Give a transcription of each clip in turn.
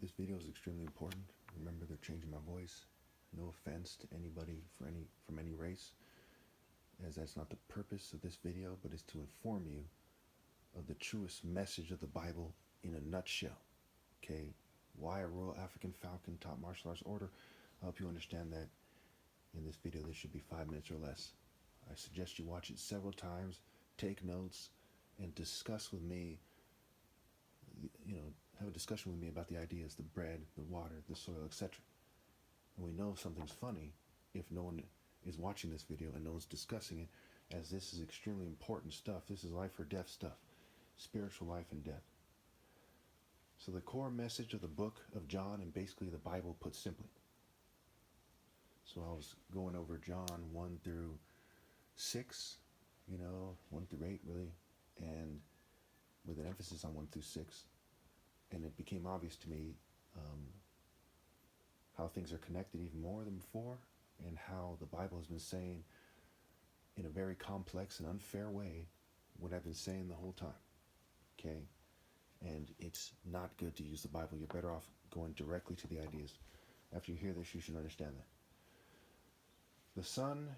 This video is extremely important. Remember, they're changing my voice. No offense to anybody from any race, as that's not the purpose of this video, but it's to inform you of the truest message of the Bible in a nutshell. Okay, why a Royal African Falcon top martial arts order? I hope you understand that in this video. This should be 5 minutes or less. I suggest you watch it several times, take notes, and discuss with me, have a discussion with me about the ideas, the bread, the water, the soil, etc. And we know something's funny if no one is watching this video and no one's discussing it, as this is extremely important stuff. This is life or death stuff, spiritual life and death. So the core message of the book of John, and basically the Bible put simply. So I was going over John 1 through 6, 1 through 8 really, and with an emphasis on 1 through 6. And it became obvious to me how things are connected even more than before, and how the Bible has been saying in a very complex and unfair way what I've been saying the whole time. Okay? And it's not good to use the Bible. You're better off going directly to the ideas. After you hear this, you should understand that. The sun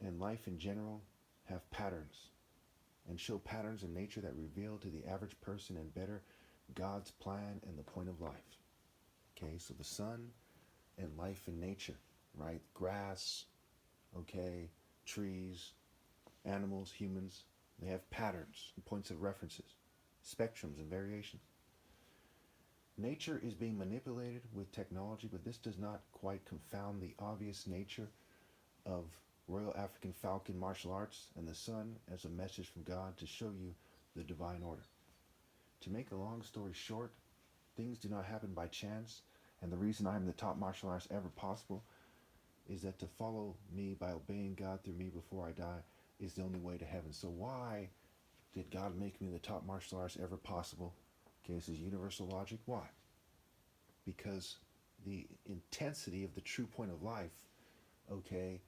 and life in general have patterns, and show patterns in nature that reveal to the average person and better God's plan and the point of life. Okay, so the sun and life in nature, right? Grass, okay, trees, animals, humans, they have patterns and points of references, spectrums and variations. Nature is being manipulated with technology, but this does not quite confound the obvious nature of Royal African Falcon martial arts and the sun as a message from God to show you the divine order. To make a long story short, things do not happen by chance, and the reason I am the top martial artist ever possible is that to follow me by obeying God through me before I die is the only way to heaven. So why did God make me the top martial artist ever possible? Okay, this is universal logic. Why? Because the intensity of the true point of life, okay,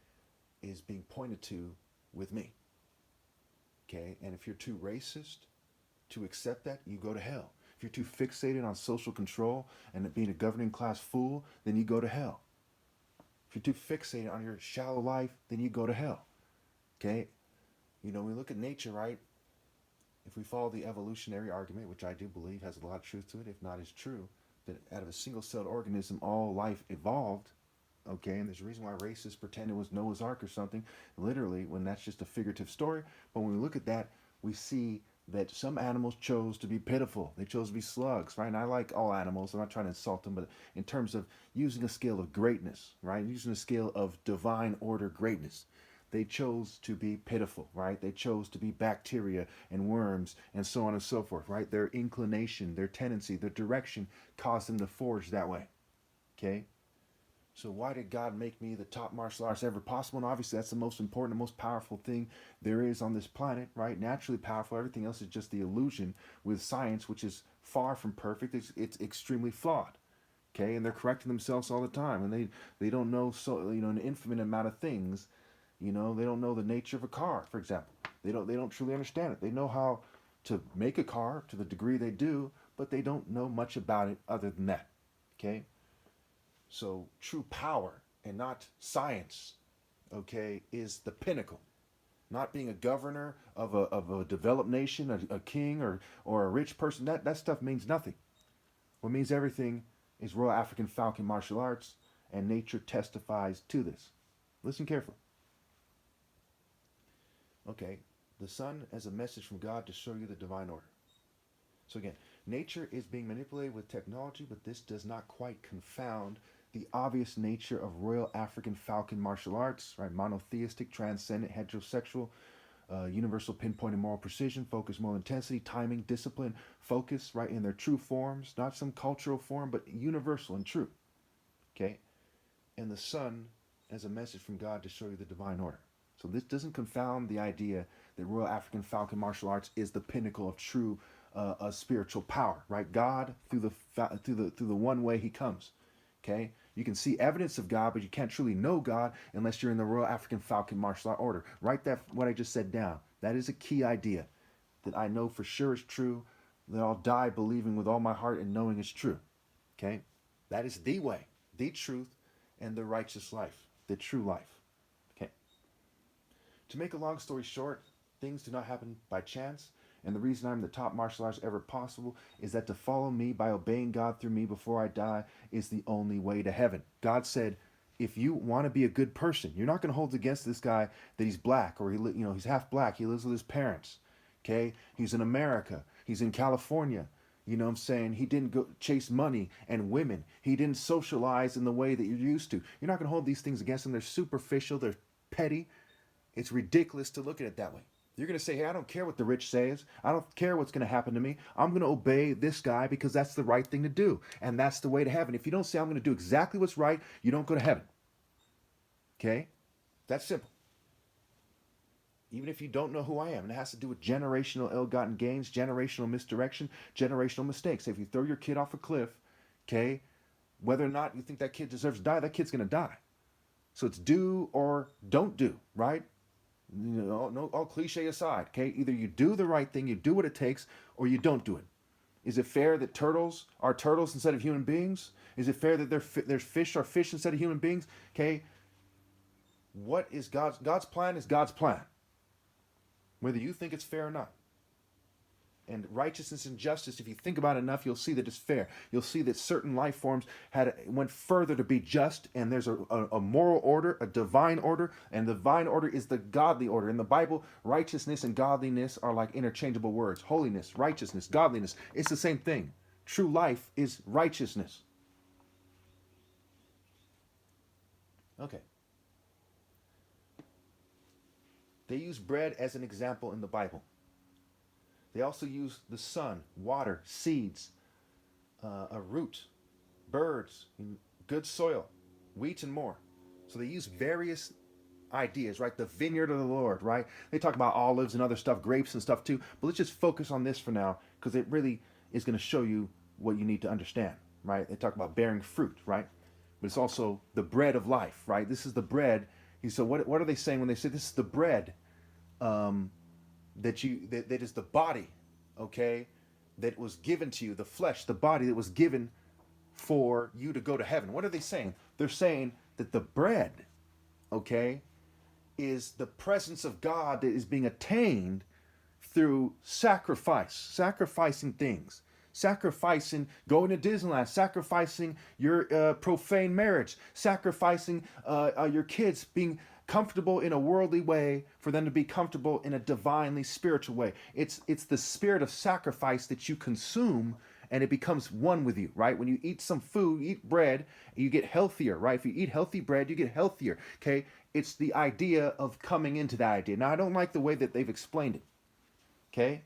is being pointed to with me. Okay, and if you're too racist to accept that, you go to hell. If you're too fixated on social control and being a governing class fool, then you go to hell. If you're too fixated on your shallow life, then you go to hell. Okay? We look at nature, right? If we follow the evolutionary argument, which I do believe has a lot of truth to it, if not is true, that out of a single-celled organism, all life evolved. Okay, and there's a reason why racists pretend it was Noah's Ark or something, literally, when that's just a figurative story. But when we look at that, we see that some animals chose to be pitiful. They chose to be slugs, right? And I like all animals. I'm not trying to insult them, but in terms of using a scale of greatness, right? Using a scale of divine order greatness. They chose to be pitiful, right? They chose to be bacteria and worms and so on and so forth, right? Their inclination, their tendency, their direction caused them to forge that way, okay? So why did God make me the top martial artist ever possible? And obviously that's the most important, the most powerful thing there is on this planet, right? Naturally powerful. Everything else is just the illusion with science, which is far from perfect. It's extremely flawed. Okay, and they're correcting themselves all the time, and they don't know an infinite amount of things. They don't know the nature of a car, for example. They don't truly understand it. They know how to make a car to the degree they do, but they don't know much about it other than that. Okay. So true power and not science, okay, is the pinnacle. Not being a governor of a developed nation, a king or a rich person, that stuff means nothing. What means everything is Royal African Falcon martial arts, and nature testifies to this. Listen carefully. Okay, the sun as a message from God to show you the divine order. So again, nature is being manipulated with technology, but this does not quite confound the obvious nature of Royal African Falcon martial arts, right? Monotheistic, transcendent, heterosexual, universal pinpoint and moral precision, focus, moral intensity, timing, discipline, focus, right? In their true forms, not some cultural form, but universal and true. Okay? And the sun as a message from God to show you the divine order. So this doesn't confound the idea that Royal African Falcon martial arts is the pinnacle of true spiritual power, right? God through the one way He comes. Okay, you can see evidence of God, but you can't truly know God unless you're in the Royal African Falcon martial art order. Write that what I just said down. That is a key idea that I know for sure is true. That I'll die believing with all my heart and knowing it's true. Okay? That is the way, the truth, and the righteous life, the true life. Okay? To make a long story short, things do not happen by chance. And the reason I'm the top martial artist ever possible is that to follow me by obeying God through me before I die is the only way to heaven. God said, if you want to be a good person, you're not going to hold against this guy that he's black or he's half black. He lives with his parents. Okay? He's in America. He's in California. You know what I'm saying? He didn't go chase money and women. He didn't socialize in the way that you're used to. You're not going to hold these things against him. They're superficial. They're petty. It's ridiculous to look at it that way. You're going to say, hey, I don't care what the rich says. I don't care what's going to happen to me. I'm going to obey this guy because that's the right thing to do. And that's the way to heaven. If you don't say I'm going to do exactly what's right, you don't go to heaven. Okay? That's simple. Even if you don't know who I am. And it has to do with generational ill-gotten gains, generational misdirection, generational mistakes. If you throw your kid off a cliff, okay, whether or not you think that kid deserves to die, that kid's going to die. So it's do or don't do, right? You know, no, all cliche aside, okay? Either you do the right thing, you do what it takes, or you don't do it. Is it fair that turtles are turtles instead of human beings? Is it fair that there's fish are fish instead of human beings? Okay? What is God's plan is God's plan. Whether you think it's fair or not. And righteousness and justice, if you think about it enough, you'll see that it's fair. You'll see that certain life forms went further to be just, and there's a moral order, a divine order, and the divine order is the godly order. In the Bible, righteousness and godliness are like interchangeable words. Holiness, righteousness, godliness, it's the same thing. True life is righteousness. Okay. They use bread as an example in the Bible. They also use the sun, water, seeds, a root, birds, good soil, wheat, and more. So they use various ideas, right? The vineyard of the Lord, right? They talk about olives and other stuff, grapes and stuff too. But let's just focus on this for now because it really is going to show you what you need to understand, right? They talk about bearing fruit, right? But it's also the bread of life, right? This is the bread. So what are they saying when they say this is the bread? That is the body, okay, that was given to you, the flesh, the body that was given for you to go to heaven. What are they saying? They're saying that the bread, okay, is the presence of God that is being attained through sacrificing things, sacrificing going to Disneyland, sacrificing your profane marriage, sacrificing your kids being comfortable in a worldly way for them to be comfortable in a divinely spiritual way. It's the spirit of sacrifice that you consume and it becomes one with you, right? When you eat some food, you eat bread, you get healthier, right? If you eat healthy bread, you get healthier, okay? It's the idea of coming into that idea. Now, I don't like the way that they've explained it, okay?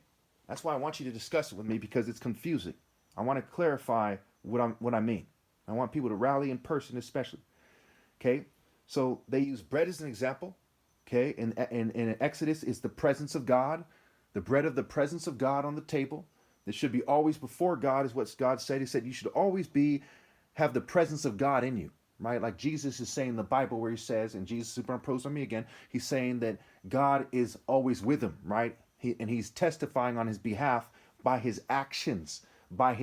That's why I want you to discuss it with me because it's confusing. I want to clarify what I mean. I want people to rally in person especially, okay? So they use bread as an example, okay? In Exodus is the presence of God, the bread of the presence of God on the table. That should be always before God is what God said. He said you should always have the presence of God in you, right? Like Jesus is saying in the Bible where he says, and Jesus superimposed on me again, he's saying that God is always with him, right? He's testifying on his behalf by his actions, by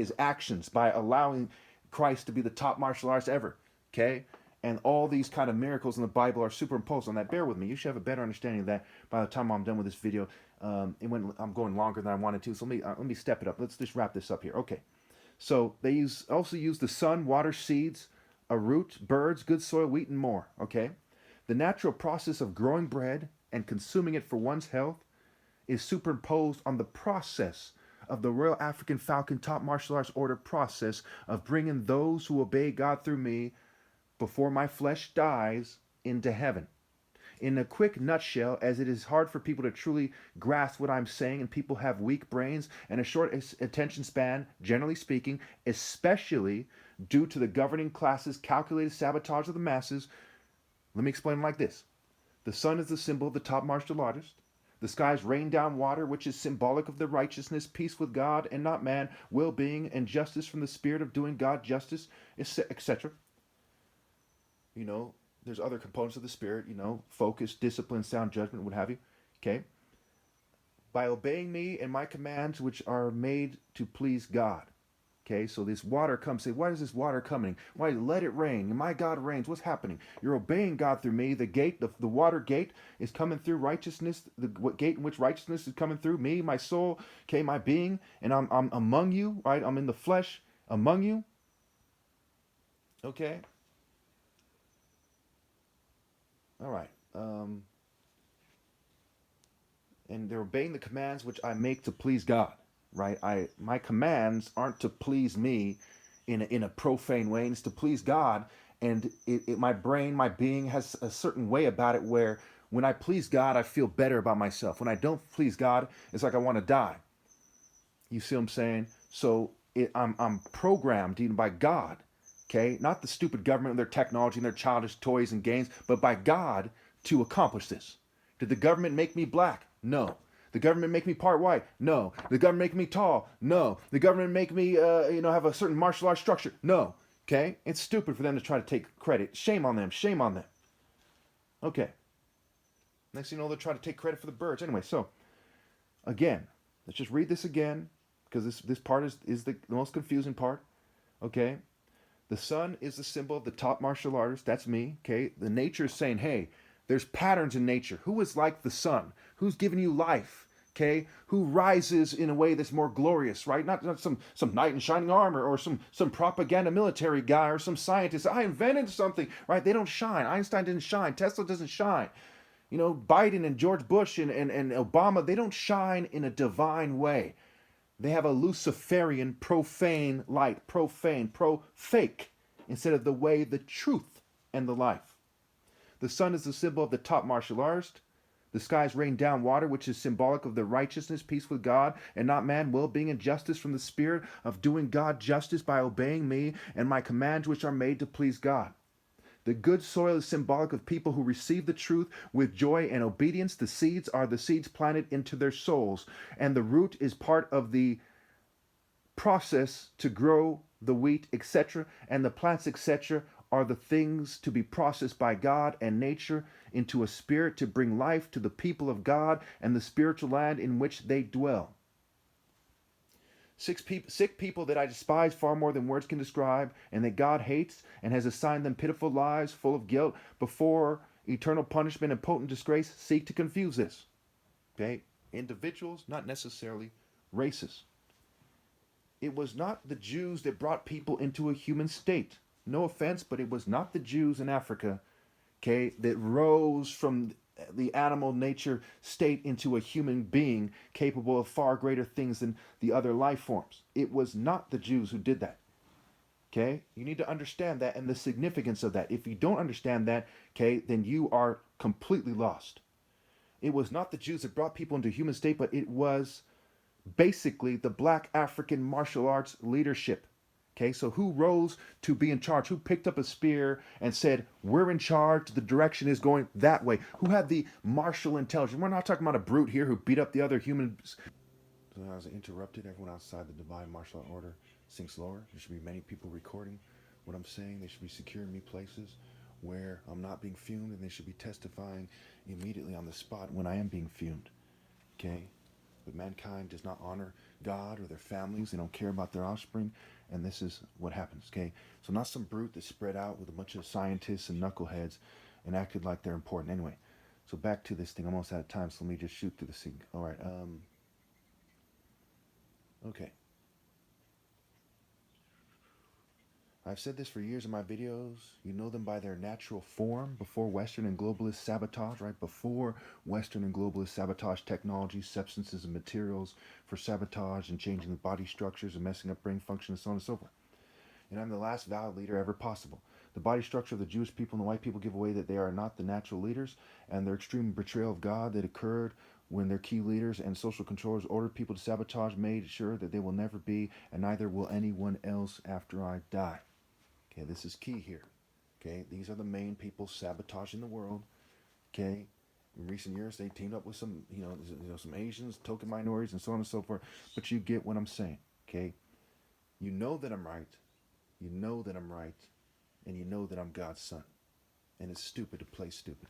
allowing Christ to be the top martial artist ever, okay? And all these kind of miracles in the Bible are superimposed on that. Bear with me. You should have a better understanding of that by the time I'm done with this video. I'm going longer than I wanted to, so let me step it up. Let's just wrap this up here. Okay. So they also use the sun, water, seeds, a root, birds, good soil, wheat, and more. Okay. The natural process of growing bread and consuming it for one's health is superimposed on the process of the Royal African Falcon Top Martial Arts Order process of bringing those who obey God through me before my flesh dies into heaven. In a quick nutshell, as it is hard for people to truly grasp what I'm saying and people have weak brains and a short attention span, generally speaking, especially due to the governing class's calculated sabotage of the masses, let me explain it like this. The sun is the symbol of the top martial artist. The skies rain down water, which is symbolic of the righteousness, peace with God and not man, well-being, and justice from the spirit of doing God justice, etc. You know, there's other components of the spirit, you know, focus, discipline, sound judgment, what have you. Okay? By obeying me and my commands, which are made to please God. Okay, so this water comes. Say, why is this water coming? Why? Let it rain. My God reigns. What's happening? You're obeying God through me. The gate, the water gate is coming through righteousness. The gate in which righteousness is coming through me, my soul, okay, my being, and I'm among you, right? I'm in the flesh among you. Okay. All right. And they're obeying the commands which I make to please God, right? My commands aren't to please me in a profane way. It's to please God, and my brain, my being has a certain way about it where when I please God, I feel better about myself. When I don't please God, it's like I want to die. You see what I'm saying? So I'm programmed even by God, okay? Not the stupid government and their technology and their childish toys and games, but by God to accomplish this. Did the government make me black? No. The government make me part white? No. The government make me tall? No. The government make me, have a certain martial arts structure? No. Okay? It's stupid for them to try to take credit. Shame on them. Shame on them. Okay. Next thing you know, they'll try to take credit for the birds. Anyway, so, again, let's just read this again, because this part is the most confusing part. Okay? The sun is the symbol of the top martial artist. That's me. Okay? The nature is saying, hey, there's patterns in nature. Who is like the sun? Who's giving you life? Okay? Who rises in a way that's more glorious, right? Not some knight in shining armor or some propaganda military guy or some scientist. I invented something, right? They don't shine. Einstein didn't shine. Tesla doesn't shine. Biden and George Bush and Obama, they don't shine in a divine way. They have a Luciferian, profane light, fake, instead of the way, the truth, and the life. The sun is the symbol of the top martial artist. The skies rain down water, which is symbolic of the righteousness, peace with God, and not man, well-being and justice from the spirit of doing God justice by obeying me and my commands which are made to please God. The good soil is symbolic of people who receive the truth with joy and obedience. The seeds are the seeds planted into their souls, and the root is part of the process to grow the wheat, etc., and the plants, etc., are the things to be processed by God and nature into a spirit to bring life to the people of God and the spiritual land in which they dwell. Sick people that I despise far more than words can describe, and that God hates and has assigned them pitiful lives full of guilt before eternal punishment and potent disgrace, seek to confuse this. Okay? Individuals, not necessarily races. It was not the Jews that brought people into a human state. No offense, but it was not the Jews in Africa, okay, that rose from the animal nature state into a human being capable of far greater things than the other life forms. It was not the Jews who did that. Okay? You need to understand that and the significance of that. If you don't understand that, okay, then you are completely lost. It was not the Jews that brought people into a human state, but it was basically the black African martial arts leadership. Okay, so who rose to be in charge? Who picked up a spear and said, we're in charge, the direction is going that way? Who had the martial intelligence? We're not talking about a brute here who beat up the other humans. So I was interrupted. Everyone outside the divine martial art order sinks lower. There should be many people recording what I'm saying. They should be securing me places where I'm not being fumed, and they should be testifying immediately on the spot when I am being fumed. Okay? But mankind does not honor God or their families. They don't care about their offspring. And this is what happens, okay? So not some brute that's spread out with a bunch of scientists and knuckleheads and acted like they're important. Anyway, so back to this thing. I'm almost out of time, so let me just shoot through the scene. All right. Okay. I've said this for years in my videos. You know them by their natural form before Western and globalist sabotage, right? Before Western and globalist sabotage technology, substances and materials for sabotage and changing the body structures and messing up brain function and so on and so forth. And I'm the last valid leader ever possible. The body structure of the Jewish people and the white people give away that they are not the natural leaders, and their extreme betrayal of God that occurred when their key leaders and social controllers ordered people to sabotage made sure that they will never be, and neither will anyone else after I die. Okay, this is key here. Okay, these are the main people sabotaging the world. Okay, in recent years they teamed up with some, some Asians, token minorities, and so on and so forth. But you get what I'm saying. Okay, you know that I'm right. You know that I'm right, and you know that I'm God's son. And it's stupid to play stupid.